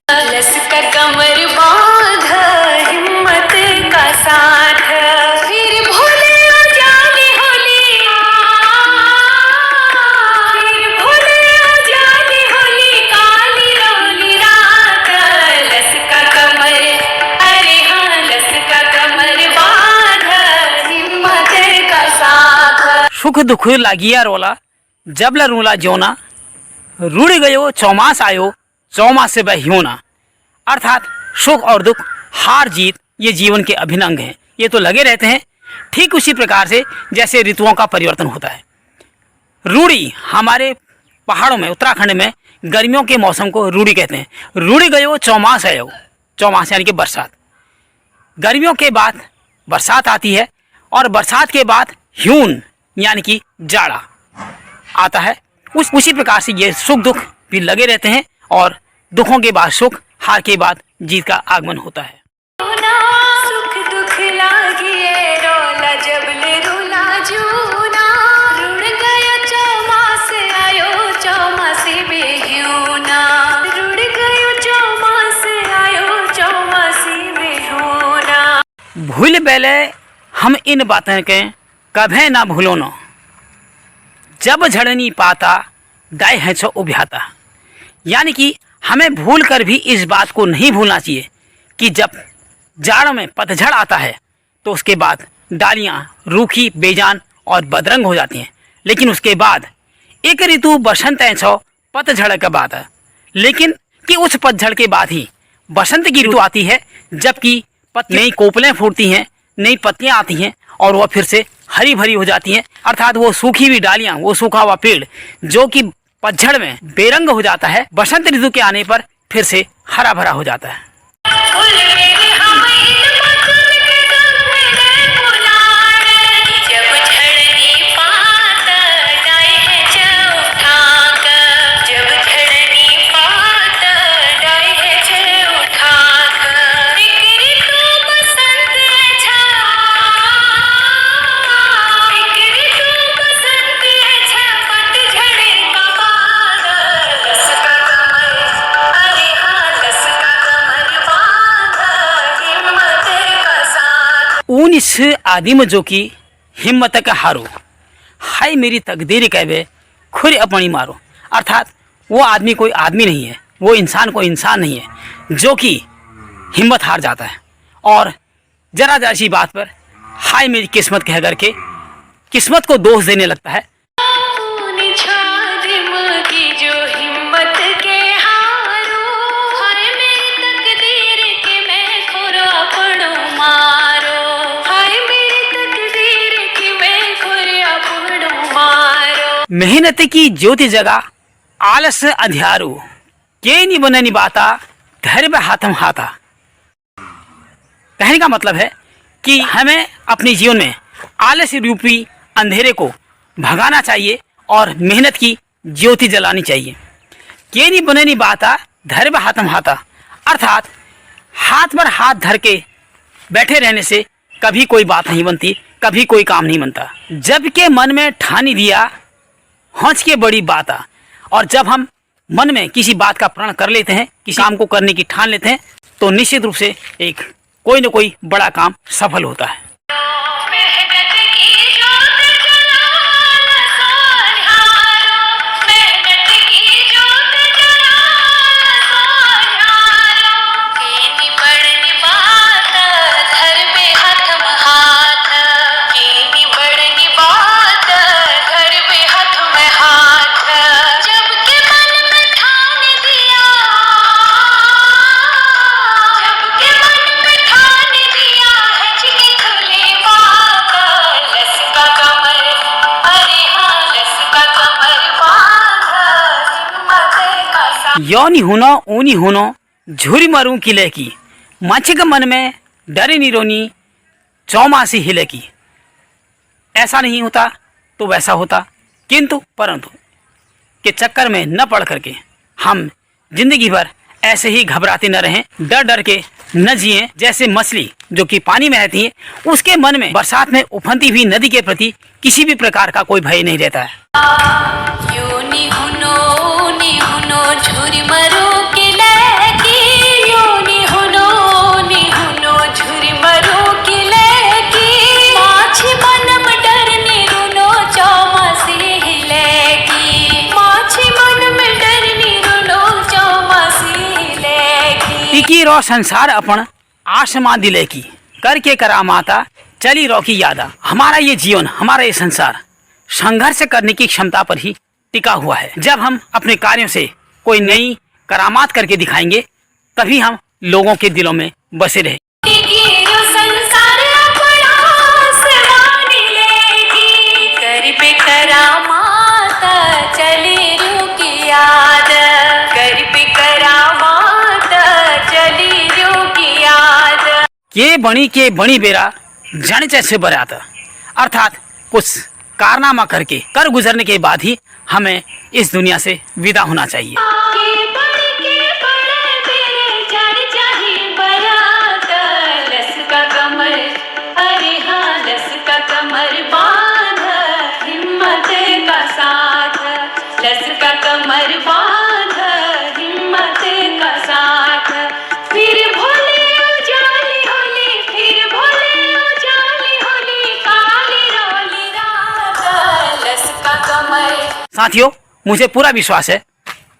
लस का कमर बांध, हिम्मत का साथ, फिर भोले उजाली होली, फिर भोले उजाली होली, काली रोली रात। लस का कमर, अरे हाँ, लस का कमर बांध, हिम्मत का साथ। सुख दुख लागिया रोला, जबला रूला जोना, रुड़ गयो चौमास आयो, चौमास से बहियोना। अर्थात सुख और दुख, हार जीत, ये जीवन के अभिन्न अंग हैं। ये तो लगे रहते हैं, ठीक उसी प्रकार से जैसे ऋतुओं का परिवर्तन होता है। रूढ़ी, हमारे पहाड़ों में, उत्तराखंड में गर्मियों के मौसम को रूढ़ी कहते हैं। रुड़ गयो चौमास आयो, चौमास यानी कि बरसात। गर्मियों के बाद बरसात आती है और बरसात के बाद ह्यून यानी कि जाड़ा आता है। उसी प्रकार से ये सुख दुख भी लगे रहते हैं और दुखों के बाद सुख, हार के बाद जीत का आगमन होता है। सुख दुख लागिए रोला, जबले रोला जूना, रुड़ गयो चौमास आयो, चौमासी बेह्यूना, रुड़ गयो चौमास आयो, चौमासी बेह्यूना। भूल बेले हम इन बातें के कभे ना भूलो न, जब झड़नी पाता गाय है छो उभ्याता। यानी कि हमें भूल कर भी इस बात को नहीं भूलना चाहिए कि जब जाड़ में पतझड़ आता है तो उसके बाद डालियाँ रूखी, बेजान और बदरंग हो जाती हैं। लेकिन उसके बाद एक ऋतु बसंत है छो पतझड़ का बात है। लेकिन कि उस पतझड़ के बाद ही बसंत की ऋतु आती है, जबकि नई कोपलें फूटती हैं, नई पत्तियाँ आती हैं और वह फिर से हरी भरी हो जाती हैं। अर्थात वो सूखी हुई डालियाँ, वो सूखा हुआ पेड़ जो कि पतझड़ में बेरंग हो जाता है, बसंत ऋतु के आने पर फिर से हरा भरा हो जाता है। इस आदिम जो की हिम्मत का हारो, हाय मेरी तकदीर कहवे खुद अपनी मारो। अर्थात वो आदमी कोई आदमी नहीं है, वो इंसान कोई इंसान नहीं है जो कि हिम्मत हार जाता है और जरा जरा सी बात पर हाय मेरी किस्मत कह करके किस्मत को दोष देने लगता है। निछाद मुगी जो हिम्मत के हारो, हाय मेरी तकदीर के मैं खुरा पड़ो मारो, हाय मेरी तकदीर के मैं खुरा पड़ो मारो। मेहनत की ज्योति जगा आलस अंधियारू, के नी बने निभाता धैर्य हाथम हाथा। कहने का मतलब है कि हमें अपने जीवन में आलस रूपी अंधेरे को भगाना चाहिए और मेहनत की ज्योति जलानी चाहिए। के नी बने नी बाता धैर्य हाथम हाथा, अर्थात हाथ पर हाथ धर के बैठे रहने से कभी कोई बात नहीं बनती, कभी कोई काम नहीं बनता। जबकि मन में ठानी दिया हंस के बड़ी बात आ, और जब हम मन में किसी बात का प्रण कर लेते हैं, किसी काम को करने की ठान लेते हैं, तो निश्चित रूप से एक कोई न कोई बड़ा काम सफल होता है। मेहनत की ज्योत जलाल सोन्यारो, मेहनत की ज्योत जलाल सोन्यारो, केनी बड़नी बात धर पे हाथ में हाथ, केनी बड़नी बात धर पे हाथ में हाथ। जब के मन में ठान दिया, जब के मन में ठान दिया है जिकी खुली बात, लस का कमर, अरे हाँ लस का कमर बांध, हिम्मत का सा। योनी हुनो ऊनी हुनो झुरी मरूं किले की, मच्छी के मन में डरी निरोनी चौमासी हिले की। ऐसा नहीं होता तो वैसा होता, किंतु परंतु के चक्कर में न पड़ करके हम जिंदगी भर ऐसे ही घबराते न रहें, डर डर के न जिएं। जैसे मछली जो कि पानी में रहती है, उसके मन में बरसात में उफनती हुई नदी के प्रति किसी भी प्रकार का कोई भय नहीं रहता है। योनी हुनो झुरी मरो के लगी, योनी हुनो झुरी मरो के लगी, माछी मन में डरने रुनो चौमासी हिलेगी, माछी मन में डरने रुनो चौमासी हिलेगी। टिकी रो संसार अपन आसमां दिले की, करके करा माता चली रो की यादा। हमारा ये जीवन, हमारा ये संसार संघर्ष करने की क्षमता पर ही टिका हुआ है। जब हम अपने कार्यों से कोई नई करामात करके दिखाएंगे, तभी हम लोगों के दिलों में बसे रहे। गिरो संसार अपना आसमान लेगी, कर पे करामात चली रूह की याद, कर पे करामात चली रूह की याद। के बणी बेरा जन जैसे बरात, अर्थात कुछ कारनामा करके कर गुजरने के बाद ही हमें इस दुनिया से विदा होना चाहिए। के बड़े तेरे जड़ चाहे बरात, लस का कमर, अरे हाँ लस का कमर बांध, हिम्मत का साथ, लस का कमर बांध, हिम्मत का साथ। फिर भोले उजाली होली, फिर भोले उजाली होली, काली रोली रात, लस का कमर। साथियों, मुझे पूरा विश्वास है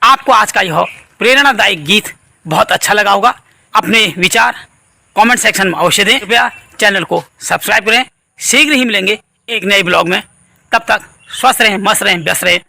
आपको आज का यह प्रेरणादायक गीत बहुत अच्छा लगा होगा। अपने विचार कमेंट सेक्शन में अवश्य दें। कृपया चैनल को सब्सक्राइब करें। शीघ्र ही मिलेंगे एक नए ब्लॉग में। तब तक स्वस्थ रहें, मस्त रहें, व्यस्त रहें।